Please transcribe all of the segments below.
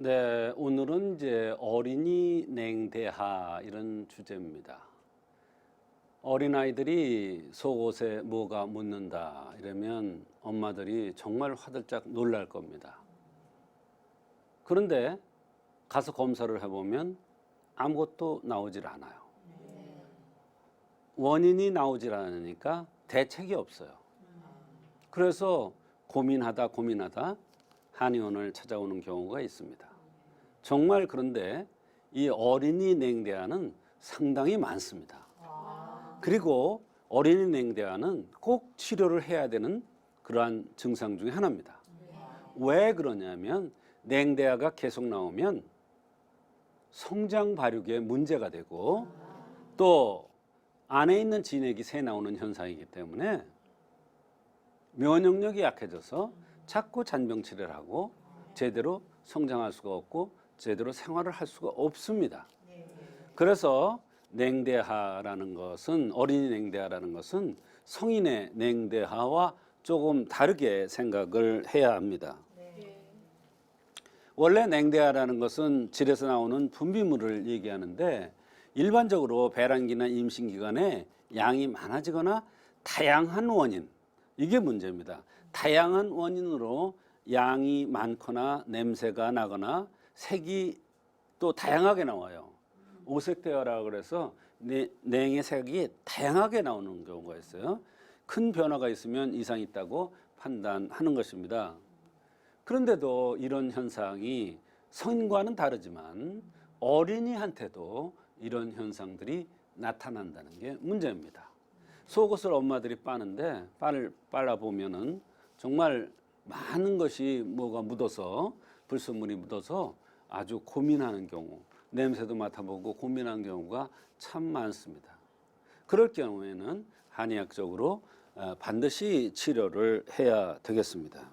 네, 오늘은 이제 어린이 냉대하 이런 주제입니다. 어린아이들이 속옷에 뭐가 묻는다 이러면 엄마들이 정말 화들짝 놀랄 겁니다. 그런데 가서 검사를 해보면 아무것도 나오질 않아요. 원인이 나오질 않으니까 대책이 없어요. 그래서 고민하다 한의원을 찾아오는 경우가 있습니다. 정말 그런데 이 어린이 냉대하는 상당히 많습니다. 그리고 어린이 냉대하는 꼭 치료를 해야 되는 그러한 증상 중에 하나입니다. 왜 그러냐면 냉대하가 계속 나오면 성장 발육에 문제가 되고 또 안에 있는 진액이 새 나오는 현상이기 때문에 면역력이 약해져서 자꾸 잔병 치레를 하고 제대로 성장할 수가 없고 제대로 생활을 할 수가 없습니다. 그래서 냉대하라는 것은 어린이 냉대하라는 것은 성인의 냉대하와 조금 다르게 생각을 해야 합니다. 원래 냉대하라는 것은 질에서 나오는 분비물을 얘기하는데 일반적으로 배란기나 임신 기간에 양이 많아지거나 다양한 원인, 이게 문제입니다. 다양한 원인으로 양이 많거나 냄새가 나거나 색이 또 다양하게 나와요. 오색대화라고 그래서 냉의 색이 다양하게 나오는 경우가 있어요. 큰 변화가 있으면 이상이 있다고 판단하는 것입니다. 그런데도 이런 현상이 성인과는 다르지만 어린이한테도 이런 현상들이 나타난다는 게 문제입니다. 속옷을 엄마들이 빠는데 빨아보면은 정말 많은 것이 뭐가 묻어서 불순물이 묻어서 아주 고민하는 경우, 냄새도 맡아보고 고민하는 경우가 참 많습니다. 그럴 경우에는 한의학적으로 반드시 치료를 해야 되겠습니다.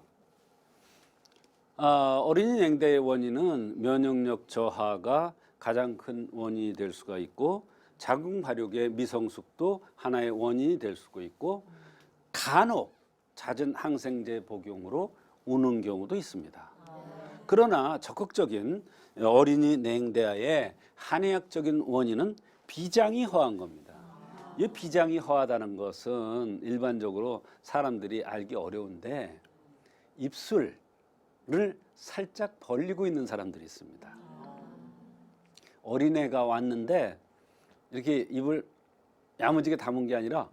어린이 냉대의 원인은 면역력 저하가 가장 큰 원인이 될 수가 있고 자궁 발육의 미성숙도 하나의 원인이 될 수가 있고 간혹 잦은 항생제 복용으로 오는 경우도 있습니다. 그러나 적극적인 어린이 냉대하의 한의학적인 원인은 비장이 허한 겁니다. 이 비장이 허하다는 것은 일반적으로 사람들이 알기 어려운데 입술을 살짝 벌리고 있는 사람들이 있습니다. 어린애가 왔는데 이렇게 입을 야무지게 담은 게 아니라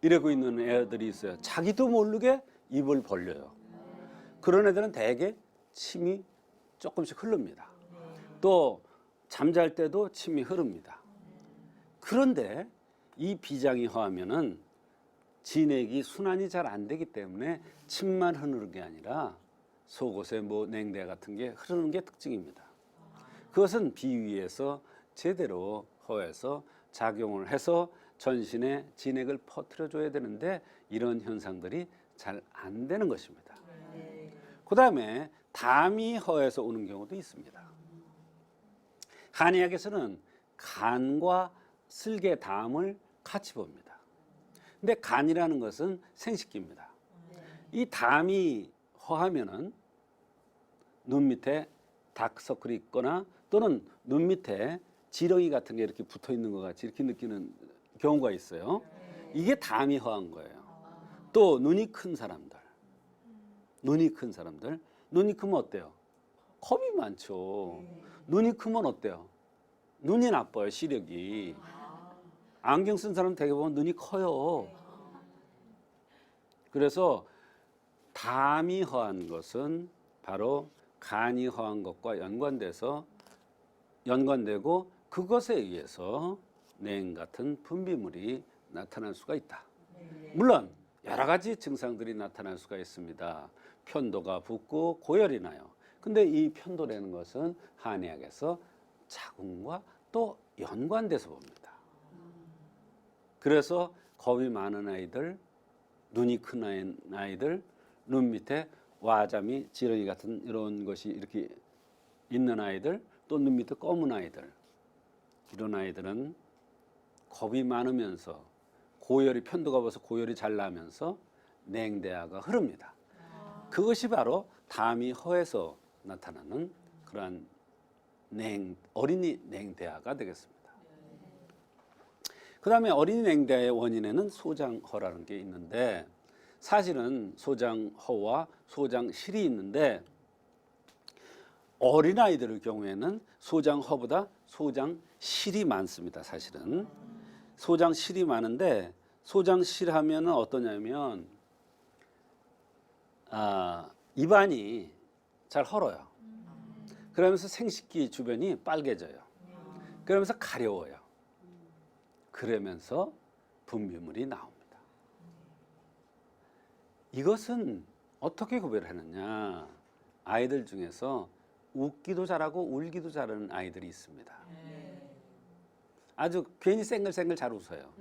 이러고 있는 애들이 있어요. 자기도 모르게 입을 벌려요. 그런 애들은 대개 침이 조금씩 흐릅니다. 또 잠잘 때도 침이 흐릅니다. 그런데 이 비장이 허하면은 진액이 순환이 잘 안 되기 때문에 침만 흐르는 게 아니라 속옷에 뭐 냉대 같은 게 흐르는 게 특징입니다. 그것은 비위에서 제대로 허해서 작용을 해서 전신에 진액을 퍼뜨려 줘야 되는데 이런 현상들이 잘 안 되는 것입니다. 그 다음에 담이 허해서 오는 경우도 있습니다. 한의학에서는 간과 쓸개 담을 같이 봅니다. 근데 간이라는 것은 생식기입니다. 이 담이 허하면은 눈 밑에 다크서클이 있거나 또는 눈 밑에 지렁이 같은 게 이렇게 붙어 있는 것 같이 이렇게 느끼는 경우가 있어요. 이게 담이 허한 거예요. 또 눈이 큰 사람들, 눈이 크면 어때요? 겁이 많죠. 눈이 크면 어때요? 눈이 나빠요, 시력이. 안경 쓴 사람 되게 보면 눈이 커요. 그래서 담이 허한 것은 바로 간이 허한 것과 연관되고 그것에 의해서 냉 같은 분비물이 나타날 수가 있다. 물론 여러 가지 증상들이 나타날 수가 있습니다. 편도가 붓고 고열이 나요. 근데 이 편도라는 것은 한의학에서 자궁과 또 연관돼서 봅니다. 그래서 겁이 많은 아이들, 눈이 큰 아이들, 눈 밑에 와자미, 지렁이 같은 이런 것이 이렇게 있는 아이들, 또 눈 밑에 검은 아이들, 이런 아이들은 겁이 많으면서 편도가 벌어서 고열이 잘 나면서 냉대하가 흐릅니다. 그것이 바로 담이 허해서 나타나는 그런 그러한 어린이 냉대아가 되겠습니다. 그 다음에 어린이 냉대아의 원인에는 소장허라는 게 있는데 사실은 소장허와 소장실이 있는데 어린아이들의 경우에는 소장허보다 소장실이 많습니다. 사실은 소장실이 많은데 소장실 하면은 어떠냐면 입안이 잘 헐어요. 그러면서 생식기 주변이 빨개져요. 그러면서 가려워요. 그러면서 분비물이 나옵니다. 이것은 어떻게 구별하느냐? 아이들 중에서 웃기도 잘하고 울기도 잘하는 아이들이 있습니다. 아주 괜히 쌩글쌩글 잘 웃어요.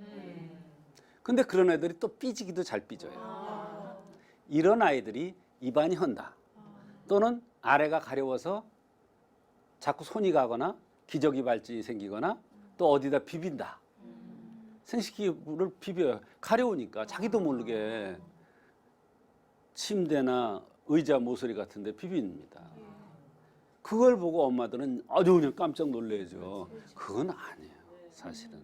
근데 그런 애들이 또 삐지기도 잘 삐져요. 이런 아이들이 입안이 헌다. 또는 아래가 가려워서 자꾸 손이 가거나 기저귀 발진이 생기거나 또 어디다 비빈다. 생식기를 비벼요. 가려우니까 자기도 모르게 침대나 의자 모서리 같은 데 비빕니다. 그걸 보고 엄마들은 아주 그냥 깜짝 놀라죠. 그건 아니에요. 사실은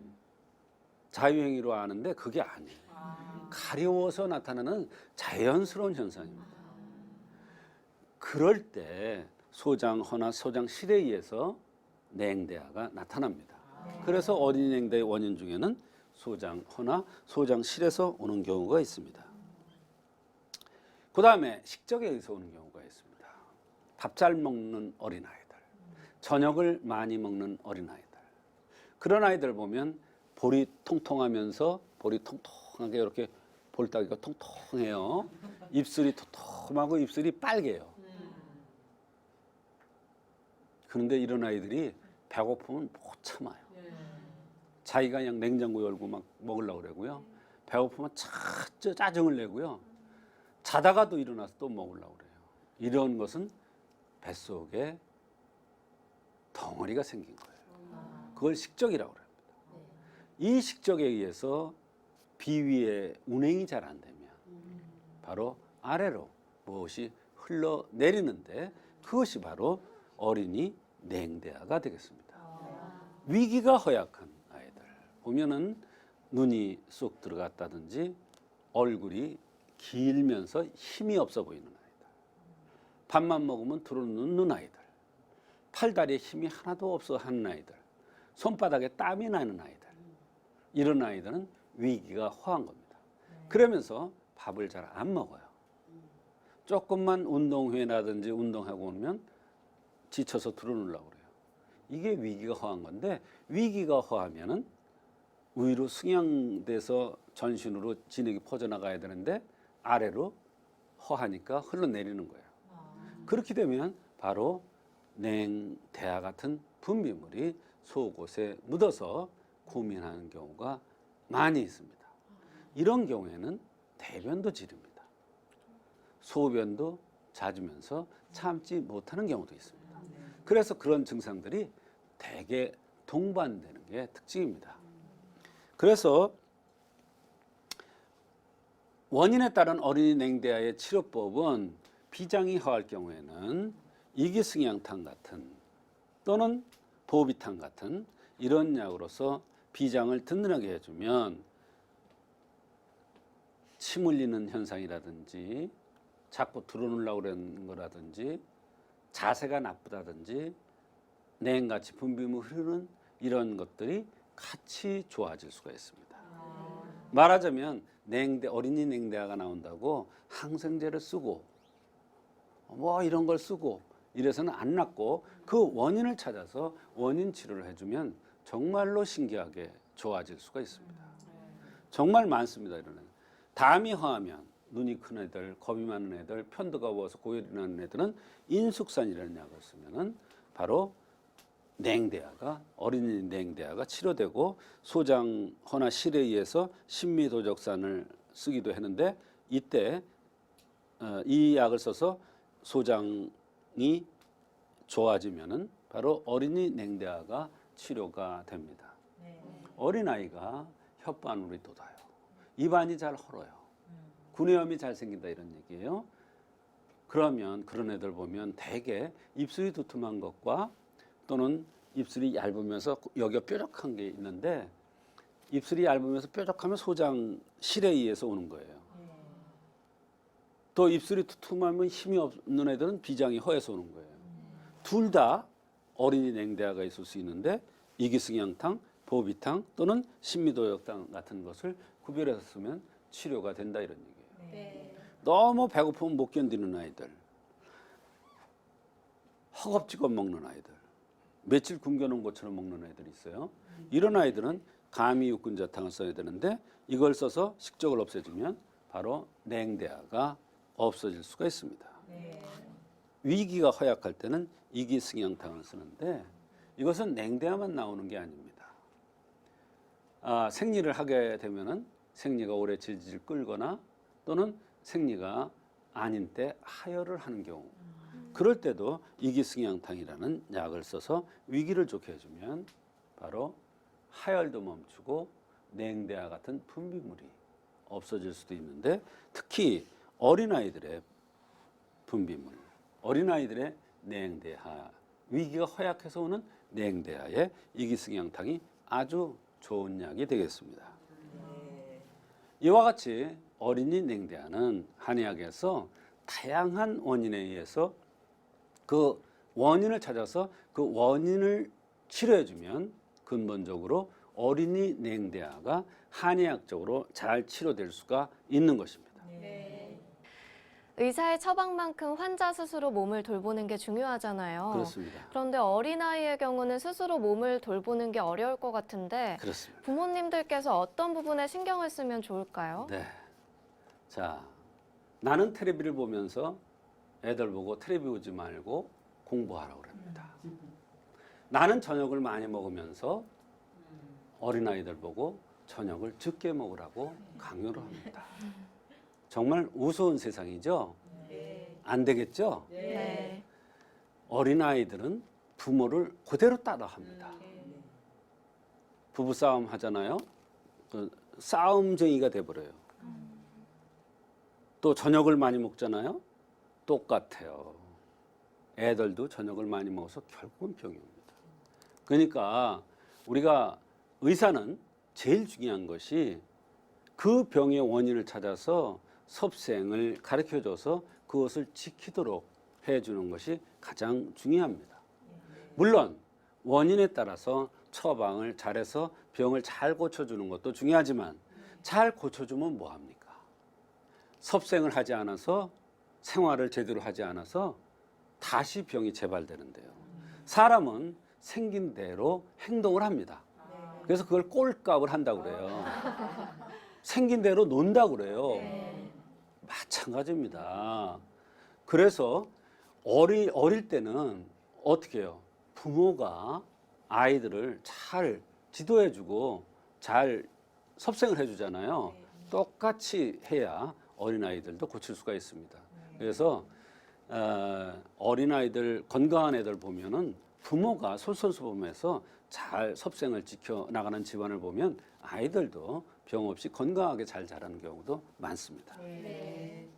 자유행위로 아는데 그게 아니에요. 가려워서 나타나는 자연스러운 현상입니다. 그럴 때 소장허나 소장실에 의해서 냉대아가 나타납니다. 그래서 어린이 냉대의 원인 중에는 소장허나 소장실에서 오는 경우가 있습니다. 그 다음에 식적에 의해서 오는 경우가 있습니다. 밥 잘 먹는 어린아이들, 저녁을 많이 먹는 어린아이들, 그런 아이들 보면 볼이 통통하면서 볼이 통통하게 이렇게 볼따기가 통통해요. 입술이 도톰하고 입술이 빨개요. 그런데 이런 아이들이 배고프면 못 참아요. 자기가 그냥 냉장고 열고 막 먹으려고 그러고요. 배고프면 짜증을 내고요. 자다가도 일어나서 또 먹으려고 그래요. 이런 것은 뱃속에 덩어리가 생긴 거예요. 그걸 식적이라고 합니다. 이 식적에 의해서 비위에 운행이 잘 안 되면 바로 아래로 무엇이 흘러내리는데 그것이 바로 어린이 냉대아가 되겠습니다. 위기가 허약한 아이들 보면은 눈이 쏙 들어갔다든지 얼굴이 길면서 힘이 없어 보이는 아이들, 밥만 먹으면 들어눕는 아이들, 팔다리에 힘이 하나도 없어 하는 아이들, 손바닥에 땀이 나는 아이들, 이런 아이들은 위기가 허한 겁니다. 그러면서 밥을 잘 안 먹어요. 조금만 운동 후에라든지 운동하고 오면 지쳐서 들어누려고 그래요. 이게 위기가 허한 건데 위기가 허하면은 위로 승향돼서 전신으로 진액이 퍼져나가야 되는데 아래로 허하니까 흘러내리는 거예요. 그렇게 되면 바로 냉대아 같은 분비물이 속옷에 묻어서 고민하는 경우가 많이 있습니다. 이런 경우에는 대변도 지릅니다. 소변도 잦으면서 참지 못하는 경우도 있습니다. 그래서 그런 증상들이 대개 동반되는 게 특징입니다. 그래서 원인에 따른 어린이 냉대아의 치료법은 비장이 허할 경우에는 이기승향탄 같은 또는 보비탄 같은 이런 약으로서 비장을 든든하게 해주면 침 흘리는 현상이라든지 자꾸 들어놓으려고 그러는 거라든지 자세가 나쁘다든지 냉같이 분비물 흐르는 이런 것들이 같이 좋아질 수가 있습니다. 말하자면 어린이 냉대아가 나온다고 항생제를 쓰고 뭐 이런 걸 쓰고 이래서는 안 낫고 그 원인을 찾아서 원인 치료를 해주면 정말로 신기하게 좋아질 수가 있습니다. 정말 많습니다. 이런 애들. 담이 허하면 눈이 큰 애들, 겁이 많은 애들, 편도가 부어서 고열이 나는 애들은 인숙산이라는 약을 쓰면은 바로 냉대아가 어린이 냉대아가 치료되고 소장허나 실에 의해서 신미도적산을 쓰기도 했는데 이때 이 약을 써서 소장이 좋아지면은 바로 어린이 냉대아가 치료가 됩니다. 어린아이가 혓바늘이 돋아요. 입안이 잘 헐어요. 구내염이 잘 생긴다 이런 얘기예요. 그러면 그런 애들 보면 대개 입술이 두툼한 것과 또는 입술이 얇으면서 여기가 뾰족한 게 있는데 입술이 얇으면서 뾰족하면 소장실에 의해서 오는 거예요. 또 입술이 두툼하면 힘이 없는 애들은 비장이 허해서 오는 거예요. 둘 다 어린이 냉대화가 있을 수 있는데 이기승양탕, 보비탕 또는 신미도역탕 같은 것을 구별해서 쓰면 치료가 된다 이런 얘기예요. 네. 너무 배고프면 못 견디는 아이들, 허겁지겁 먹는 아이들, 며칠 굶겨놓은 것처럼 먹는 아이들이 있어요. 이런 아이들은 가미육근자탕을 써야 되는데 이걸 써서 식적을 없애주면 바로 냉대화가 없어질 수가 있습니다. 네. 위기가 허약할 때는 이기승양탕을 쓰는데 이것은 냉대화만 나오는 게 아닙니다. 생리를 하게 되면은 생리가 오래 질질 끌거나 또는 생리가 아닌 때 하혈을 하는 경우 그럴 때도 이기승양탕이라는 약을 써서 위기를 좋게 해주면 바로 하혈도 멈추고 냉대화 같은 분비물이 없어질 수도 있는데 특히 어린아이들의 분비물, 어린아이들의 냉대화, 위기가 허약해서 오는 냉대화에 이기승양탕이 아주 좋은 약이 되겠습니다. 이와 같이 어린이 냉대화는 한의학에서 다양한 원인에 의해서 그 원인을 찾아서 그 원인을 치료해주면 근본적으로 어린이 냉대화가 한의학적으로 잘 치료될 수가 있는 것입니다. 의사의 처방만큼 환자 스스로 몸을 돌보는 게 중요하잖아요. 그렇습니다. 그런데 어린아이의 경우는 스스로 몸을 돌보는 게 어려울 것 같은데 그렇습니다. 부모님들께서 어떤 부분에 신경을 쓰면 좋을까요? 네. 자, 나는 텔레비를 보면서 애들 보고 텔레비 보지 말고 공부하라고 그럽니다. 나는 저녁을 많이 먹으면서 어린아이들 보고 저녁을 적게 먹으라고 강요를 합니다. 정말 우스운 세상이죠? 안 되겠죠? 네. 어린아이들은 부모를 그대로 따라합니다. 부부싸움 하잖아요. 그 싸움쟁이가 돼버려요. 또 저녁을 많이 먹잖아요. 똑같아요. 애들도 저녁을 많이 먹어서 결국은 병이 옵니다. 그러니까 우리가 의사는 제일 중요한 것이 그 병의 원인을 찾아서 섭생을 가르쳐줘서 그것을 지키도록 해주는 것이 가장 중요합니다. 물론 원인에 따라서 처방을 잘해서 병을 잘 고쳐주는 것도 중요하지만 잘 고쳐주면 뭐합니까? 섭생을 하지 않아서 생활을 제대로 하지 않아서 다시 병이 재발되는데요. 사람은 생긴 대로 행동을 합니다. 그래서 그걸 꼴값을 한다고 그래요. 생긴 대로 논다고 그래요. 마찬가지입니다. 그래서 어릴 때는 어떻게 해요? 부모가 아이들을 잘 지도해주고 잘 섭생을 해주잖아요. 똑같이 해야 어린아이들도 고칠 수가 있습니다. 그래서 어린아이들, 건강한 애들 보면은 부모가 솔선수범해서 잘 섭생을 지켜나가는 집안을 보면 아이들도 병 없이 건강하게 잘 자라는 경우도 많습니다. 네.